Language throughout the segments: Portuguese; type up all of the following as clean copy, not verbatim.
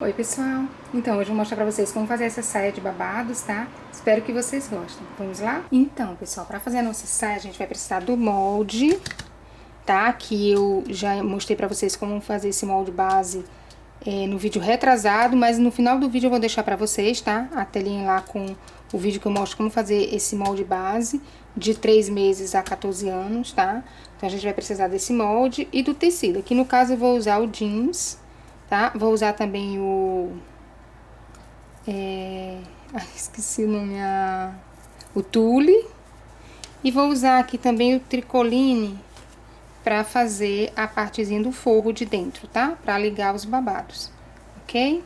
Oi pessoal, então hoje eu vou mostrar pra vocês como fazer essa saia de babados, tá? Espero que vocês gostem. Vamos lá? Então pessoal, pra fazer a nossa saia a gente vai precisar do molde, tá? Que eu já mostrei pra vocês como fazer esse molde base no vídeo retrasado, mas no final do vídeo eu vou deixar pra vocês, tá? A telinha lá com o vídeo que eu mostro como fazer esse molde base de 3 meses a 14 anos, tá? Então a gente vai precisar desse molde e do tecido. Aqui no caso eu vou usar o jeans, tá? Vou usar também esqueci o nome, o tule. E vou usar aqui também o tricoline pra fazer a partezinha do forro de dentro, tá? Pra ligar os babados, ok?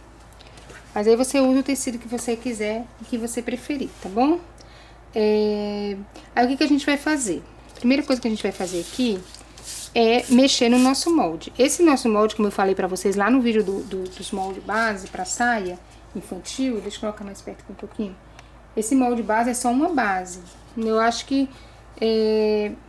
Mas aí você usa o tecido que você quiser e que você preferir, tá bom? Aí o que a gente vai fazer? A primeira coisa que a gente vai fazer aqui é mexer no nosso molde. Esse nosso molde, como eu falei pra vocês lá no vídeo dos moldes base pra saia infantil, deixa eu colocar mais perto aqui um pouquinho. Esse molde base é só uma base. Eu acho que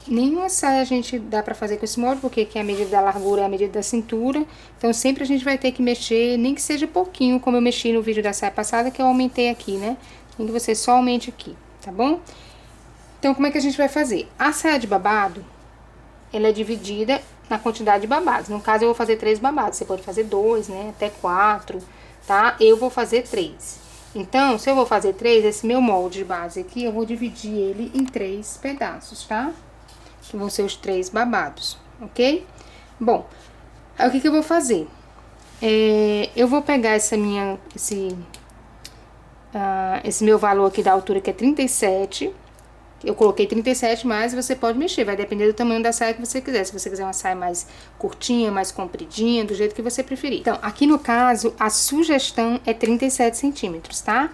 nenhuma saia a gente dá pra fazer com esse molde, porque aqui a medida da largura é a medida da cintura. Então sempre a gente vai ter que mexer, nem que seja pouquinho, como eu mexi no vídeo da saia passada, que eu aumentei aqui, né? Tem que você só aumente aqui, tá bom? Então como é que a gente vai fazer? A saia de babado, ela é dividida na quantidade de babados. No caso, eu vou fazer 3 babados. Você pode fazer 2, né? Até 4, tá? Eu vou fazer 3. Então, se eu vou fazer 3, esse meu molde de base aqui, eu vou dividir ele em 3 pedaços, tá? Que vão ser os 3 babados, ok? Bom, aí o que eu vou fazer? Eu vou pegar esse meu valor aqui da altura, que é 37. Eu coloquei 37, mas você pode mexer, vai depender do tamanho da saia que você quiser. Se você quiser uma saia mais curtinha, mais compridinha, do jeito que você preferir. Então, aqui no caso, a sugestão é 37 centímetros, tá?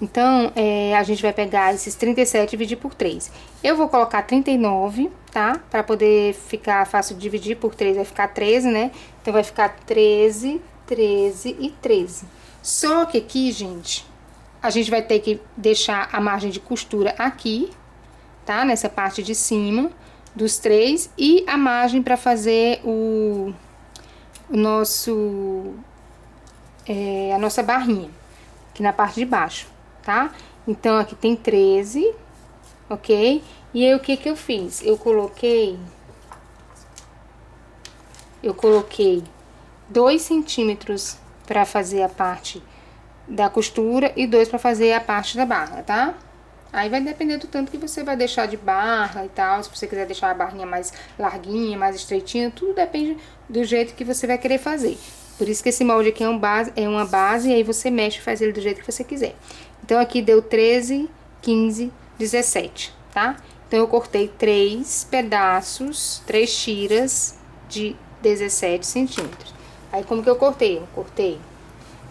Então, a gente vai pegar esses 37 e dividir por 3. Eu vou colocar 39, tá? Pra poder ficar fácil de dividir por 3, vai ficar 13, né? Então, vai ficar 13, 13 e 13. Só que aqui, gente, a gente vai ter que deixar a margem de costura aqui, tá? Nessa parte de cima dos 3 e a margem para fazer a nossa barrinha, aqui na parte de baixo, tá? Então, aqui tem 13, ok? E aí, o que eu fiz? Eu coloquei 2 centímetros para fazer a parte da costura e 2 para fazer a parte da barra, tá? Aí vai depender do tanto que você vai deixar de barra e tal. Se você quiser deixar a barrinha mais larguinha, mais estreitinha, tudo depende do jeito que você vai querer fazer. Por isso que esse molde aqui é uma base e aí você mexe e faz ele do jeito que você quiser. Então, aqui deu 13, 15, 17, tá? Então, eu cortei 3 pedaços, 3 tiras de 17 centímetros. Aí, como que eu cortei? Eu cortei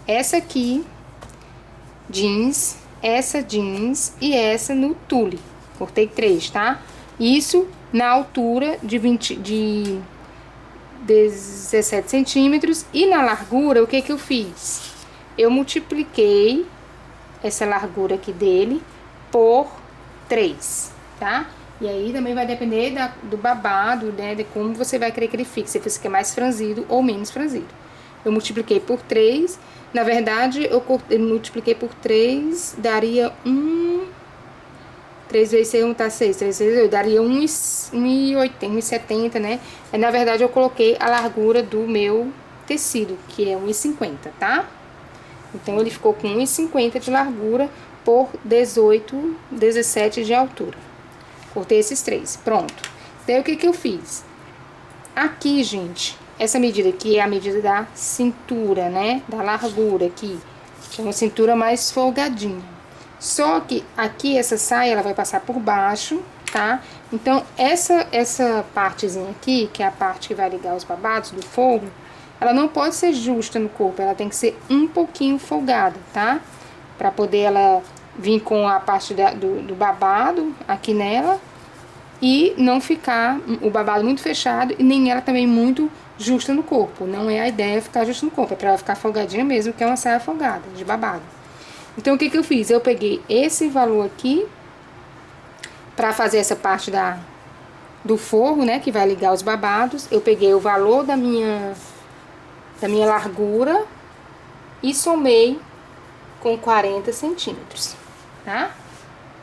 essa aqui, jeans, essa jeans e essa no tule. Cortei 3, tá? Isso na altura de 17 centímetros. E na largura, o que eu fiz? Eu multipliquei essa largura aqui dele por 3, tá? E aí também vai depender do babado, né? De como você vai querer que ele fique. Se você quer mais franzido ou menos franzido. Eu multipliquei por 3. Na verdade, eu multipliquei por 3, daria 3 vezes 6, 1 tá 6, 3 vezes 8, daria 1,80, 1,70, né? Aí, na verdade, eu coloquei a largura do meu tecido, que é 1,50, tá? Então, ele ficou com 1,50 de largura por 18, 17 de altura. Cortei esses 3, pronto. Daí, o que eu fiz? Aqui, gente, essa medida aqui é a medida da cintura, né? Da largura aqui. É uma cintura mais folgadinha. Só que aqui essa saia, ela vai passar por baixo, tá? Então, essa partezinha aqui, que é a parte que vai ligar os babados do forro, ela não pode ser justa no corpo, ela tem que ser um pouquinho folgada, tá? Pra poder ela vir com a parte do babado aqui nela e não ficar o babado muito fechado e nem ela também muito justa no corpo. Não é a ideia ficar justa no corpo, é pra ela ficar folgadinha mesmo, que é uma saia folgada, de babado. Então, o que eu fiz? Eu peguei esse valor aqui pra fazer essa parte do forro, né, que vai ligar os babados. Eu peguei o valor da minha largura e somei com 40 centímetros, tá?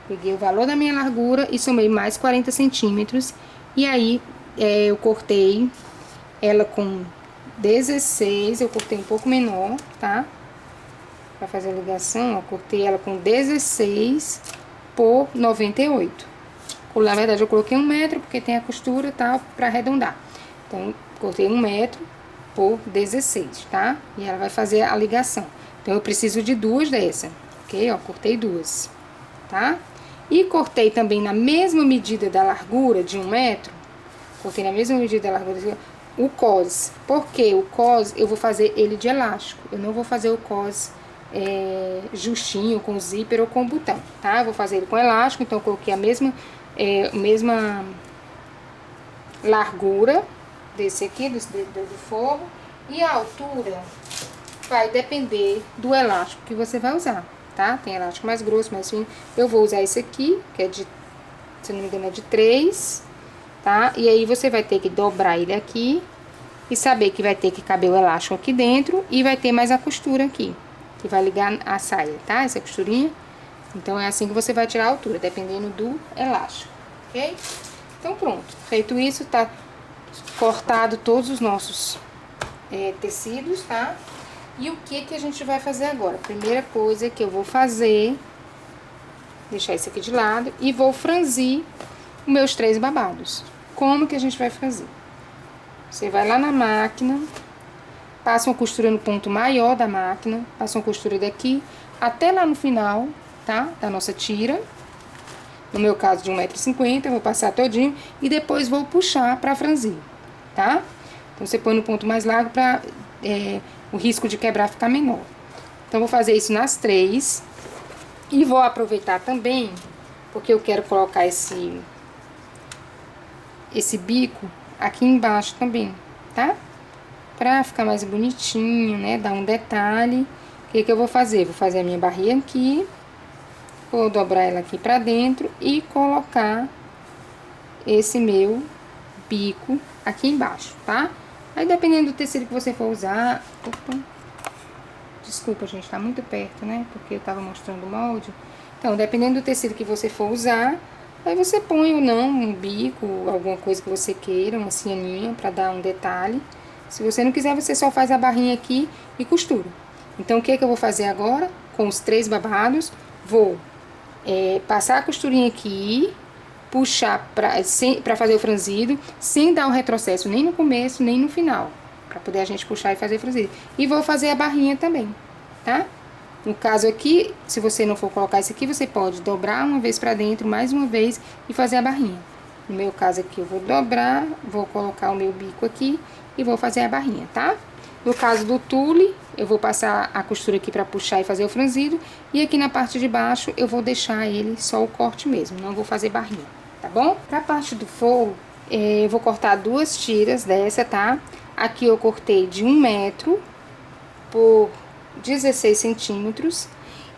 Peguei o valor da minha largura e somei mais 40 centímetros. E aí, eu cortei ela com 16, eu cortei um pouco menor, tá? Pra fazer a ligação, ó, cortei ela com 16 por 98. Na verdade, eu coloquei 1 metro, porque tem a costura, tá? Pra arredondar. Então, cortei 1 metro por 16, tá? E ela vai fazer a ligação. Então, eu preciso de 2 dessa, ok? Ó, cortei 2, tá? E cortei também na mesma medida da largura de 1 metro, cortei na mesma medida da largura o cos. Porque o cos eu vou fazer ele de elástico, eu não vou fazer o cos justinho, com zíper ou com botão, tá? Eu vou fazer ele com elástico, então eu coloquei a mesma largura desse aqui, do forro, e a altura vai depender do elástico que você vai usar, tá? Tem elástico mais grosso, mais fino. Eu vou usar esse aqui, que é de, se não me engano, é de 3, tá? E aí você vai ter que dobrar ele aqui e saber que vai ter que caber o elástico aqui dentro e vai ter mais a costura aqui, que vai ligar a saia, tá? Essa costurinha. Então, é assim que você vai tirar a altura, dependendo do elástico, ok? Então, pronto. Feito isso, tá cortado todos os nossos tecidos, tá? E o que a gente vai fazer agora? Primeira coisa que eu vou fazer, deixar isso aqui de lado, e vou franzir os meus 3 babados. Como que a gente vai fazer? Você vai lá na máquina, passa uma costura no ponto maior da máquina, passa uma costura daqui até lá no final, tá? Da nossa tira. No meu caso de 1,50 m, eu vou passar todinho e depois vou puxar pra franzir, tá? Então, você põe no ponto mais largo pra o risco de quebrar ficar menor. Então, vou fazer isso nas 3. E vou aproveitar também, porque eu quero colocar esse bico aqui embaixo também, tá? Pra ficar mais bonitinho, né? Dar um detalhe. O que eu vou fazer? Vou fazer a minha barrinha aqui. Vou dobrar ela aqui pra dentro e colocar esse meu bico aqui embaixo, tá? Aí, dependendo do tecido que você for usar... Opa, desculpa, gente, tá muito perto, né? Porque eu tava mostrando o molde. Então, dependendo do tecido que você for usar, aí você põe ou não um bico, alguma coisa que você queira, uma cianinha pra dar um detalhe. Se você não quiser, você só faz a barrinha aqui e costura. Então, o que eu vou fazer agora? Com os 3 babados, vou passar a costurinha aqui, puxar pra fazer o franzido, sem dar um retrocesso nem no começo, nem no final, pra poder a gente puxar e fazer o franzido. E vou fazer a barrinha também, tá? No caso aqui, se você não for colocar isso aqui, você pode dobrar uma vez pra dentro, mais uma vez, e fazer a barrinha. No meu caso aqui, eu vou dobrar, vou colocar o meu bico aqui e vou fazer a barrinha, tá? No caso do tule, eu vou passar a costura aqui pra puxar e fazer o franzido. E aqui na parte de baixo, eu vou deixar ele só o corte mesmo, não vou fazer barrinha, tá bom? Pra parte do forro, eu vou cortar 2 tiras dessa, tá? Aqui eu cortei de 1 metro por 16 centímetros.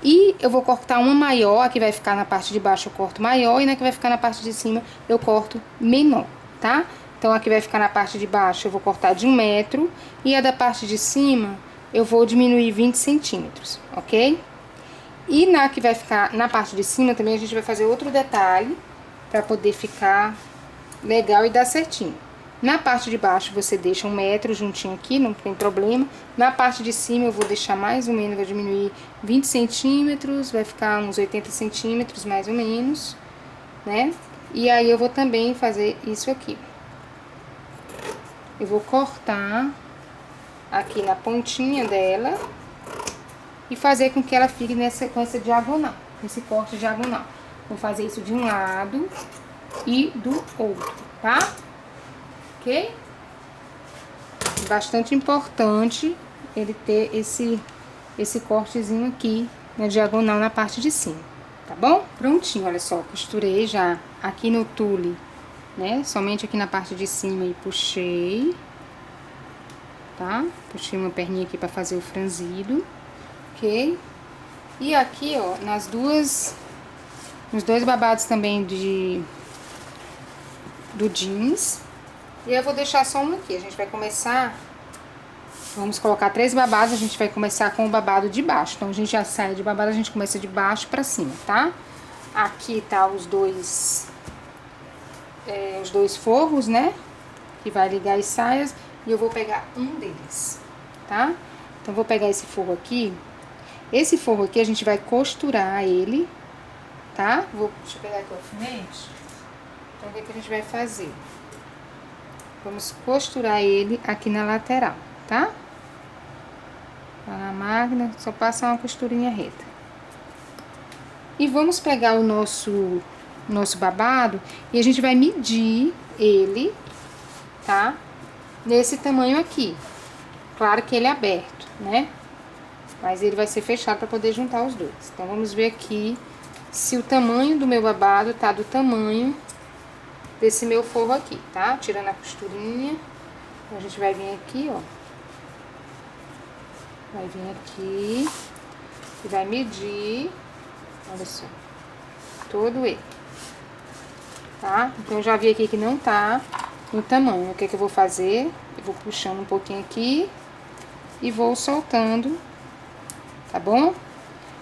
E eu vou cortar uma maior, a que vai ficar na parte de baixo eu corto maior, e na que vai ficar na parte de cima eu corto menor, tá? Então, a que vai ficar na parte de baixo eu vou cortar de 1 metro, e a da parte de cima eu vou diminuir 20 centímetros, ok? E na que vai ficar na parte de cima também a gente vai fazer outro detalhe, pra poder ficar legal e dar certinho. Na parte de baixo você deixa 1 metro juntinho aqui, não tem problema. Na parte de cima eu vou deixar mais ou menos, vou diminuir 20 centímetros, vai ficar uns 80 centímetros mais ou menos, né? E aí eu vou também fazer isso aqui. Eu vou cortar aqui na pontinha dela e fazer com que ela fique com essa diagonal, esse corte diagonal. Vou fazer isso de um lado e do outro, tá? Ok? Bastante importante ele ter esse cortezinho aqui na diagonal na parte de cima, tá bom? Prontinho, olha só, costurei já aqui no tule, né? Somente aqui na parte de cima e puxei, tá? Puxei uma perninha aqui pra fazer o franzido, ok? E aqui, ó, nos 2 babados também do jeans. E eu vou deixar só um aqui. A gente vai começar Vamos colocar 3 babados, a gente vai começar com o babado de baixo. Então, a gente já sai de babado, a gente começa de baixo pra cima, tá? Aqui tá os dois forros, né? Que vai ligar as saias. E eu vou pegar um deles, tá? Então, vou pegar esse forro aqui. Esse forro aqui, a gente vai costurar ele, tá? Deixa eu pegar aqui o alfinete. Então, o que a gente vai fazer? Vamos costurar ele aqui na lateral, tá? Na máquina, só passa uma costurinha reta. E vamos pegar o nosso babado e a gente vai medir ele, tá? Nesse tamanho aqui. Claro que ele é aberto, né? Mas ele vai ser fechado para poder juntar os dois. Então, vamos ver aqui se o tamanho do meu babado tá do tamanho desse meu forro aqui, tá? Tirando a costurinha. A gente vai vir aqui, ó. Vai vir aqui e vai medir, olha só, todo ele, tá? Então, eu já vi aqui que não tá no tamanho. O que que eu vou fazer? Eu vou puxando um pouquinho aqui e vou soltando, tá bom?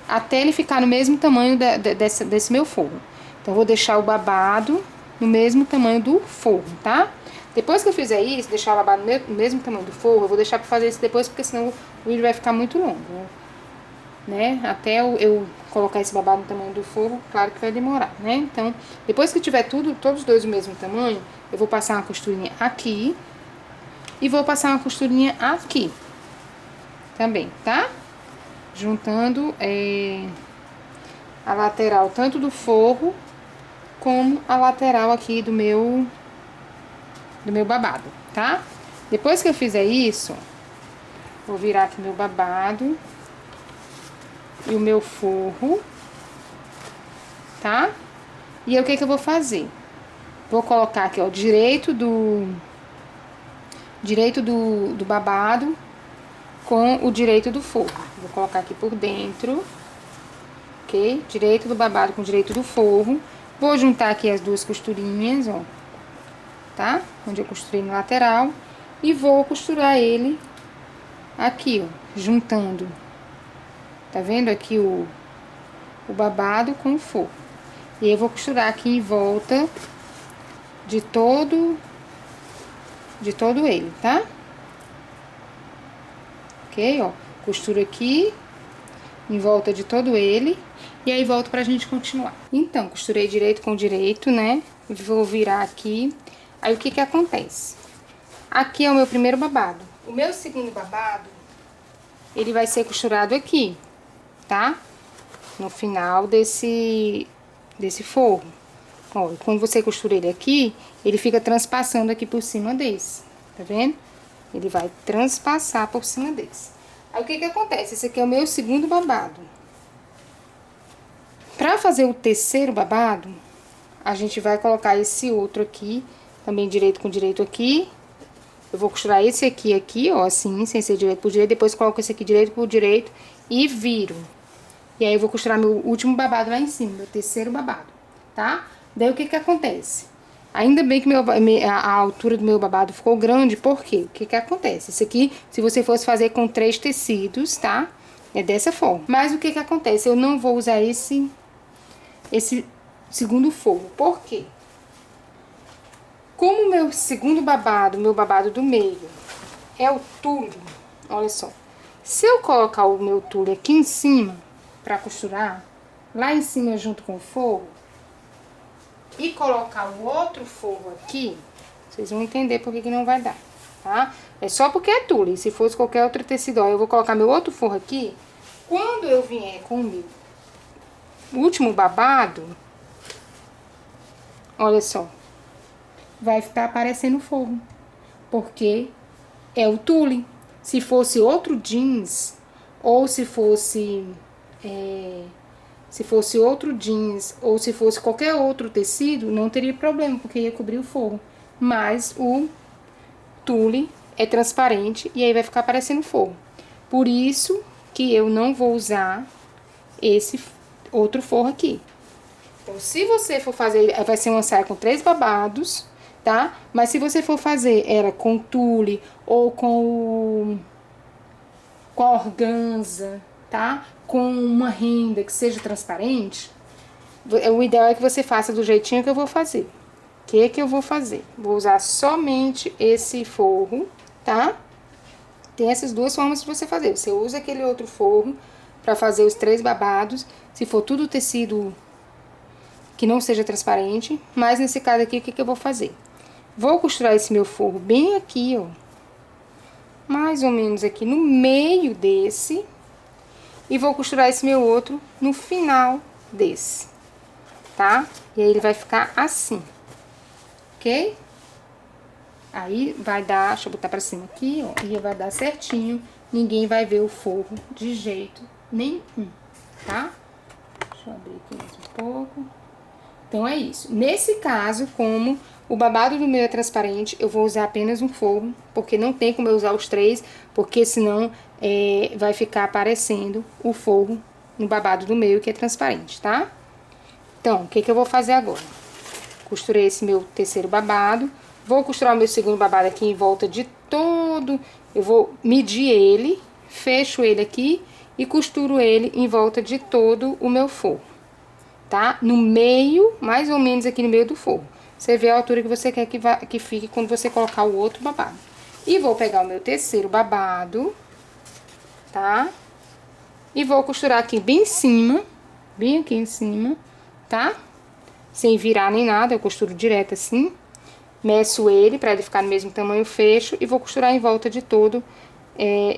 Até ele ficar no mesmo tamanho desse meu forro. Então, eu vou deixar o babado no mesmo tamanho do forro, tá? Depois que eu fizer isso, deixar o babado no mesmo tamanho do forro, eu vou deixar pra fazer isso depois, porque senão o vídeo vai ficar muito longo, né? Até eu colocar esse babado no tamanho do forro, claro que vai demorar, né? Então, depois que tiver todos os dois do mesmo tamanho, eu vou passar uma costurinha aqui e vou passar uma costurinha aqui também, tá? Juntando a lateral tanto do forro como a lateral aqui do meu babado, tá? Depois que eu fizer isso, vou virar aqui meu babado e o meu forro, tá? E aí, o que que eu vou fazer? Vou colocar aqui, ó, direito do babado com o direito do forro. Vou colocar aqui por dentro, ok? Direito do babado com o direito do forro. Vou juntar aqui as duas costurinhas, ó, tá? Onde eu costurei na lateral. E vou costurar ele aqui, ó, juntando. Tá vendo aqui o babado com o forro. E eu vou costurar aqui em volta de todo ele, tá? Ok, ó. Costuro aqui em volta de todo ele. E aí, volto pra gente continuar. Então, costurei direito com direito, né? Vou virar aqui. Aí, o que que acontece? Aqui é o meu primeiro babado. O meu segundo babado, ele vai ser costurado aqui, tá? No final desse forro. Ó, quando você costura ele aqui, ele fica transpassando aqui por cima desse, tá vendo? Ele vai transpassar por cima desse. Aí, o que que acontece? Esse aqui é o meu segundo babado. Pra fazer o terceiro babado, a gente vai colocar esse outro aqui, também direito com direito aqui. Eu vou costurar esse aqui, ó, assim, sem ser direito por direito. Depois coloco esse aqui direito por direito e viro. E aí, eu vou costurar meu último babado lá em cima, meu terceiro babado, tá? Daí, o que que acontece? Ainda bem que a altura do meu babado ficou grande, por quê? O que que acontece? Esse aqui, se você fosse fazer com 3 tecidos, tá? É dessa forma. Mas o que que acontece? Eu não vou usar esse segundo forro. Por quê? Como o meu segundo babado, meu babado do meio, é o tule, olha só. Se eu colocar o meu tule aqui em cima, pra costurar, lá em cima junto com o forro, e colocar o outro forro aqui, vocês vão entender por que que não vai dar, tá? É só porque é tule. Se fosse qualquer outro tecido, ó, eu vou colocar meu outro forro aqui. Quando eu vier com o meu último babado, olha só, vai estar aparecendo forro, porque é o tule. Se fosse outro jeans, ou se fosse outro jeans, ou se fosse qualquer outro tecido, não teria problema, porque ia cobrir o forro. Mas o tule é transparente e aí vai ficar aparecendo forro. Por isso que eu não vou usar esse outro forro aqui. Então, se você for fazer, vai ser uma saia com 3 babados, tá? Mas se você for fazer ela com tule ou com com a organza, tá? Com uma renda que seja transparente, o ideal é que você faça do jeitinho que eu vou fazer. O que que eu vou fazer? Vou usar somente esse forro, tá? Tem essas duas formas de você fazer. Você usa aquele outro forro pra fazer os 3 babados, se for tudo tecido que não seja transparente. Mas nesse caso aqui, o que que eu vou fazer? Vou costurar esse meu forro bem aqui, ó. Mais ou menos aqui no meio desse. E vou costurar esse meu outro no final desse, tá? E aí ele vai ficar assim, ok? Aí vai dar, deixa eu botar pra cima aqui, ó, e vai dar certinho. Ninguém vai ver o forro de jeito nenhum, tá? Deixa eu abrir aqui mais um pouco. Então é isso. Nesse caso, como o babado do meu é transparente, eu vou usar apenas um forro, porque não tem como eu usar os 3, porque senão vai ficar aparecendo o forro no babado do meio, que é transparente, tá? Então, o que que eu vou fazer agora? Costurei esse meu terceiro babado, vou costurar o meu segundo babado aqui em volta de todo, eu vou medir ele, fecho ele aqui e costuro ele em volta de todo o meu forro, tá? No meio, mais ou menos aqui no meio do forro. Você vê a altura que você quer que fique quando você colocar o outro babado. E vou pegar o meu terceiro babado, tá? E vou costurar aqui bem em cima, bem aqui em cima, tá? Sem virar nem nada, eu costuro direto assim. Meço ele pra ele ficar no mesmo tamanho, fecho e vou costurar em volta de todo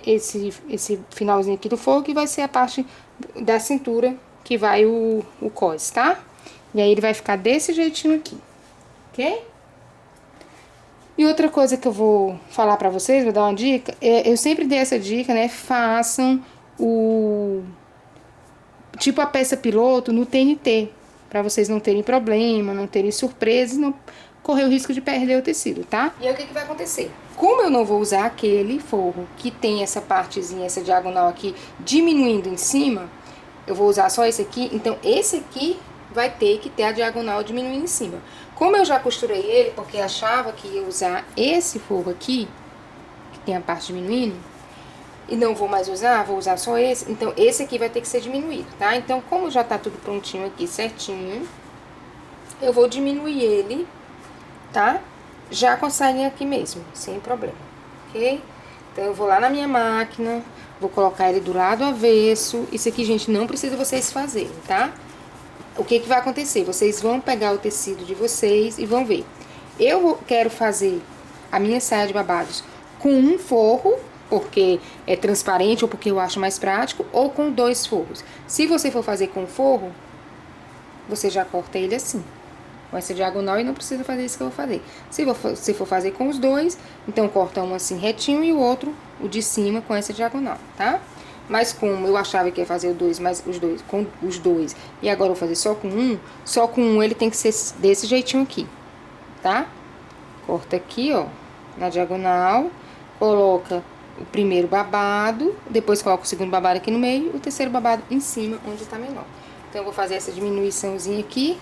esse finalzinho aqui do forro, que vai ser a parte da cintura que vai o cos, tá? E aí ele vai ficar desse jeitinho aqui, ok? E outra coisa que eu vou falar pra vocês, vou dar uma dica, eu sempre dei essa dica, né? Façam tipo a peça piloto no TNT, pra vocês não terem problema, não terem surpresas, não correr o risco de perder o tecido, tá? E aí o que que vai acontecer? Como eu não vou usar aquele forro que tem essa partezinha, essa diagonal aqui diminuindo em cima, eu vou usar só esse aqui, então esse aqui vai ter que ter a diagonal diminuindo em cima. Como eu já costurei ele, porque achava que ia usar esse forro aqui, que tem a parte diminuindo, e não vou mais usar, vou usar só esse, então esse aqui vai ter que ser diminuído, tá? Então, como já tá tudo prontinho aqui, certinho, eu vou diminuir ele, tá? Já com a sainha aqui mesmo, sem problema, ok? Então, eu vou lá na minha máquina, vou colocar ele do lado avesso. Isso aqui, gente, não precisa vocês fazerem, tá? O que que vai acontecer? Vocês vão pegar o tecido de vocês e vão ver. Eu quero fazer a minha saia de babados com um forro, porque é transparente ou porque eu acho mais prático, ou com 2 forros. Se você for fazer com forro, você já corta ele assim, com essa diagonal, e não precisa fazer isso que eu vou fazer. Se você for fazer com os 2, então corta um assim retinho e o outro, o de cima, com essa diagonal, tá? Mas como eu achava que ia fazer o 2, mas com os dois, e agora eu vou fazer só com um ele tem que ser desse jeitinho aqui, tá? Corta aqui, ó, na diagonal, coloca o primeiro babado, depois coloca o segundo babado aqui no meio, o terceiro babado em cima, onde tá menor. Então, eu vou fazer essa diminuiçãozinha aqui,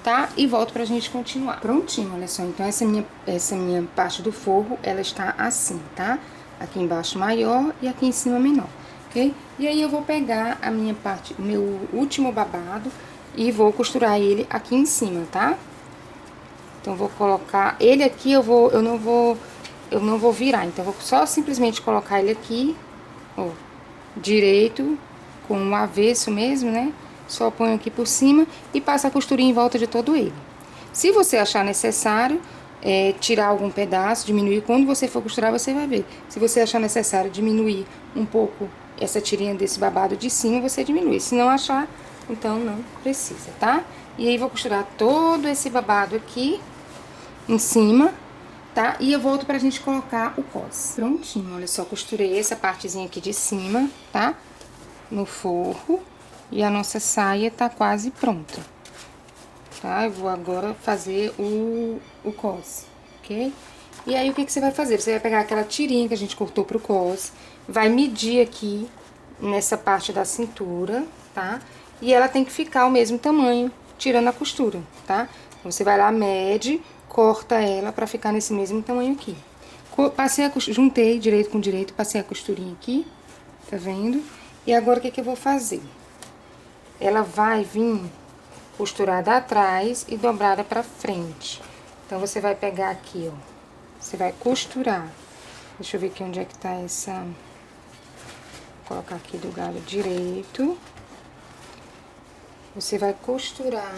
tá? E volto pra gente continuar. Prontinho, olha só. Então, essa minha parte do forro, ela está assim, tá? Aqui embaixo maior e aqui em cima menor, ok? E aí, eu vou pegar a minha parte, o meu último babado, e vou costurar ele aqui em cima, tá? Então, vou colocar ele aqui, eu não vou virar. Então, eu vou só simplesmente colocar ele aqui, ó, direito, com o avesso mesmo, né? Só ponho aqui por cima e passo a costurinha em volta de todo ele. Se você achar necessário tirar algum pedaço, diminuir, quando você for costurar, você vai ver. Se você achar necessário diminuir um pouco essa tirinha desse babado de cima, você diminui. Se não achar, então não precisa, tá? E aí, vou costurar todo esse babado aqui em cima, tá? E eu volto pra gente colocar o cos. Prontinho, olha só, costurei essa partezinha aqui de cima, tá? No forro. E a nossa saia tá quase pronta, tá? Eu vou agora fazer o cos, ok? E aí, o que que você vai fazer? Você vai pegar aquela tirinha que a gente cortou pro cos, vai medir aqui nessa parte da cintura, tá? E ela tem que ficar o mesmo tamanho, tirando a costura, tá? Então, você vai lá, mede, corta ela pra ficar nesse mesmo tamanho aqui. Juntei direito com direito, passei a costurinha aqui, Tá vendo? E agora, o que que eu vou fazer? Ela vai vir costurada atrás e dobrada pra frente. Então, você vai pegar aqui, ó. Você vai costurar. Deixa eu ver aqui onde é que tá essa... Vou colocar aqui do lado direito. Você vai costurar.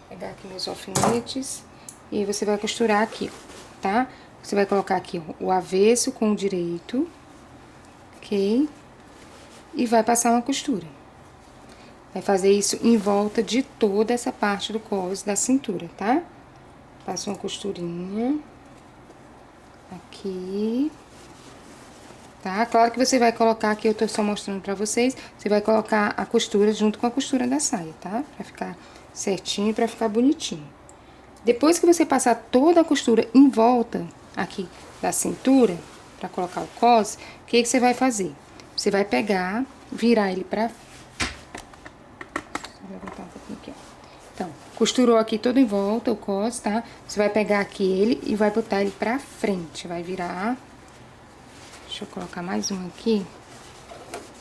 Pegar aqui meus alfinetes. E aí, você vai costurar aqui, ó, tá? Você vai colocar aqui o avesso com o direito, ok? E vai passar uma costura. Vai fazer isso em volta de toda essa parte do cos da cintura, tá? Passa uma costurinha. Aqui. Tá? Claro que você vai colocar aqui, eu tô só mostrando pra vocês, você vai colocar a costura junto com a costura da saia, tá? Pra ficar certinho, pra ficar bonitinho. Depois que você passar toda a costura em volta aqui da cintura, pra colocar o cos, o que que você vai fazer? Você vai pegar, virar ele pra... Vou botar um pouquinho aqui, ó. Então, costurou aqui todo em volta o cos, tá? Você vai pegar aqui ele e vai botar ele pra frente, vai virar... Deixa eu colocar mais um aqui,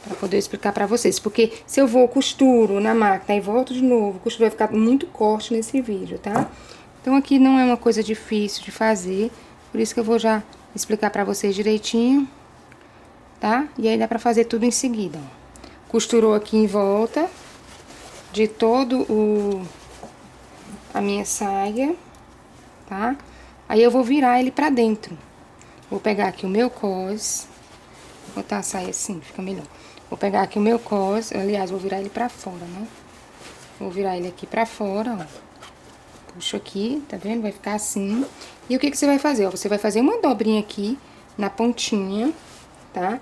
pra poder explicar pra vocês. Porque se eu vou costuro na máquina e volto de novo, costuro, vai ficar muito corte nesse vídeo, tá? Então, aqui não é uma coisa difícil de fazer, por isso que eu vou já explicar pra vocês direitinho, tá? E aí, dá pra fazer tudo em seguida, ó. Costurou aqui em volta de todo a minha saia, tá? Aí, eu vou virar ele pra dentro. Vou pegar aqui o meu cos, vou botar a saia assim, fica melhor. Vou pegar aqui o meu cos, aliás, vou virar ele pra fora, né? Vou virar ele aqui pra fora, ó. Puxo aqui, tá vendo? Vai ficar assim. E o que que você vai fazer? Ó, você vai fazer uma dobrinha aqui na pontinha, tá?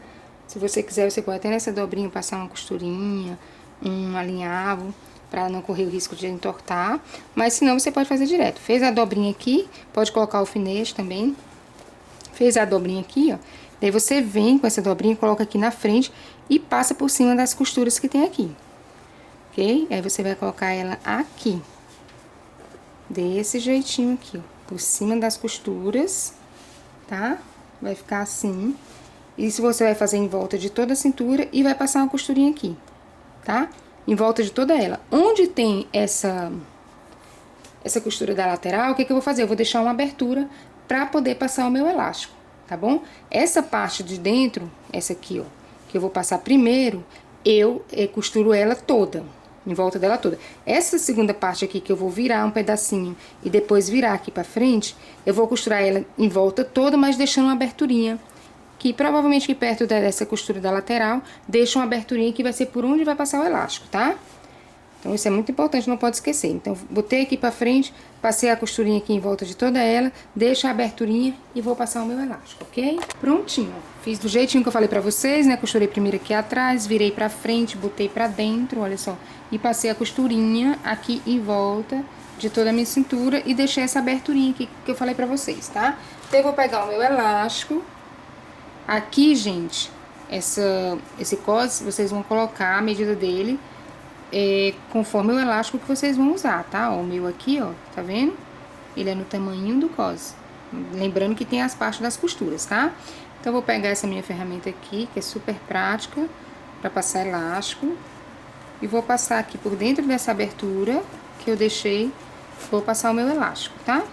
Se você quiser, você pode até nessa dobrinha passar uma costurinha, um alinhavo, pra não correr o risco de entortar. Mas se não, você pode fazer direto. Fez a dobrinha aqui, pode colocar o alfinete também. Fez a dobrinha aqui, ó. Daí você vem com essa dobrinha, coloca aqui na frente e passa por cima das costuras que tem aqui. Ok? Aí você vai colocar ela aqui. Desse jeitinho aqui, ó. Por cima das costuras, tá? Vai ficar assim. Isso você vai fazer em volta de toda a cintura e vai passar uma costurinha aqui, tá? Em volta de toda ela. Onde tem essa costura da lateral, o que que eu vou fazer? Eu vou deixar uma abertura pra poder passar o meu elástico, tá bom? Essa parte de dentro, essa aqui, ó, que eu vou passar primeiro, eu costuro ela toda, em volta dela toda. Essa segunda parte aqui, que eu vou virar um pedacinho e depois virar aqui pra frente, eu vou costurar ela em volta toda, mas deixando uma aberturinha, que provavelmente aqui perto dessa costura da lateral, deixa uma aberturinha que vai ser por onde vai passar o elástico, tá? Então, isso é muito importante, não pode esquecer. Então, botei aqui pra frente, passei a costurinha aqui em volta de toda ela, deixo a aberturinha e vou passar o meu elástico, ok? Prontinho, ó. Fiz do jeitinho que eu falei pra vocês, né? Costurei primeiro aqui atrás, virei pra frente, botei pra dentro, olha só. E passei a costurinha aqui em volta de toda a minha cintura e deixei essa aberturinha aqui que eu falei pra vocês, tá? Então, eu vou pegar o meu elástico. Aqui, gente, esse cos, vocês vão colocar a medida dele... conforme o elástico que vocês vão usar, tá? Ó, o meu aqui, ó, tá vendo? Ele é no tamanho do cos. Lembrando que tem as partes das costuras, tá? Então, eu vou pegar essa minha ferramenta aqui, que é super prática, pra passar elástico. E vou passar aqui por dentro dessa abertura que eu deixei, vou passar o meu elástico, tá?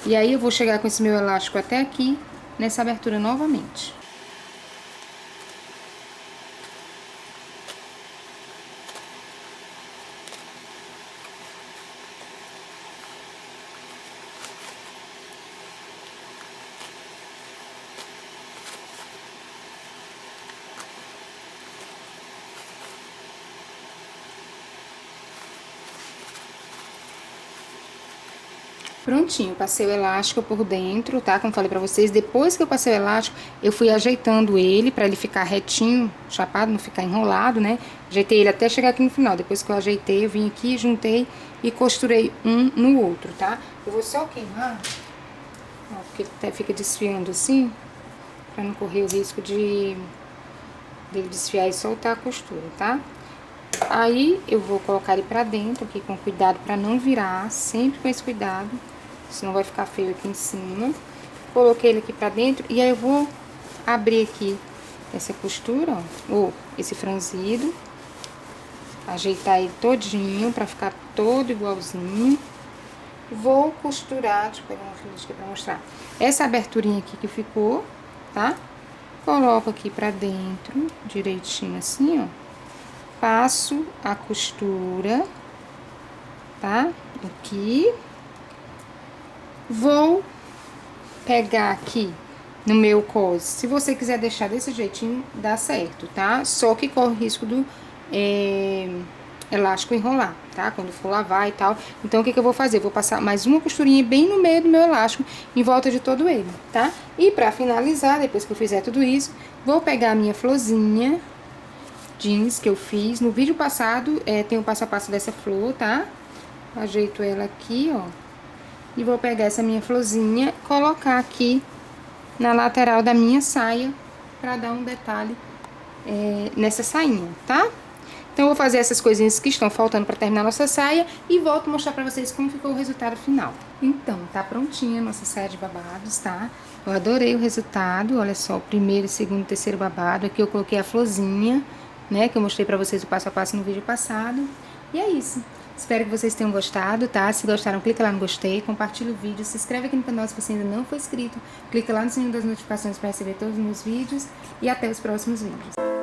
E aí, eu vou chegar com esse meu elástico até aqui, nessa abertura novamente. Prontinho, passei o elástico por dentro, tá? Como falei pra vocês, depois que eu passei o elástico, eu fui ajeitando ele pra ele ficar retinho, chapado, não ficar enrolado, né? Ajeitei ele até chegar aqui no final. Depois que eu ajeitei, eu vim aqui, juntei e costurei um no outro, tá? Eu vou só queimar, ó, porque até fica desfiando assim, pra não correr o risco dele desfiar e soltar a costura, tá? Aí, eu vou colocar ele pra dentro aqui com cuidado pra não virar, sempre com esse cuidado. Senão vai ficar feio aqui em cima. coloquei ele aqui pra dentro. E aí eu vou abrir aqui essa costura, ó, ou esse franzido. Ajeitar ele todinho pra ficar todo igualzinho. Vou costurar, deixa eu pegar uma flecha aqui pra mostrar. Essa aberturinha aqui que ficou, tá? Coloco aqui pra dentro, direitinho assim, ó. Passo a costura, tá? Aqui. Vou pegar aqui no meu cos. Se você quiser deixar desse jeitinho, dá certo, tá? Só que corre o risco do elástico enrolar, tá? Quando for lavar e tal. Então, o que que eu vou fazer? Vou passar mais uma costurinha bem no meio do meu elástico, em volta de todo ele, tá? E pra finalizar, depois que eu fizer tudo isso, vou pegar a minha florzinha jeans que eu fiz. No vídeo passado, tem o passo a passo dessa flor, tá? Ajeito ela aqui, ó. E vou pegar essa minha florzinha, colocar aqui na lateral da minha saia, pra dar um detalhe nessa sainha, tá? Então, eu vou fazer essas coisinhas que estão faltando pra terminar a nossa saia e volto a mostrar pra vocês como ficou o resultado final. Então, tá prontinha a nossa saia de babados, tá? Eu adorei o resultado, olha só, o primeiro, segundo, terceiro babado. Aqui eu coloquei a florzinha, né, que eu mostrei pra vocês o passo a passo no vídeo passado. E é isso. Espero que vocês tenham gostado, tá? Se gostaram, clica lá no gostei, compartilha o vídeo, se inscreve aqui no canal se você ainda não for inscrito, clica lá no sininho das notificações para receber todos os meus vídeos e até os próximos vídeos.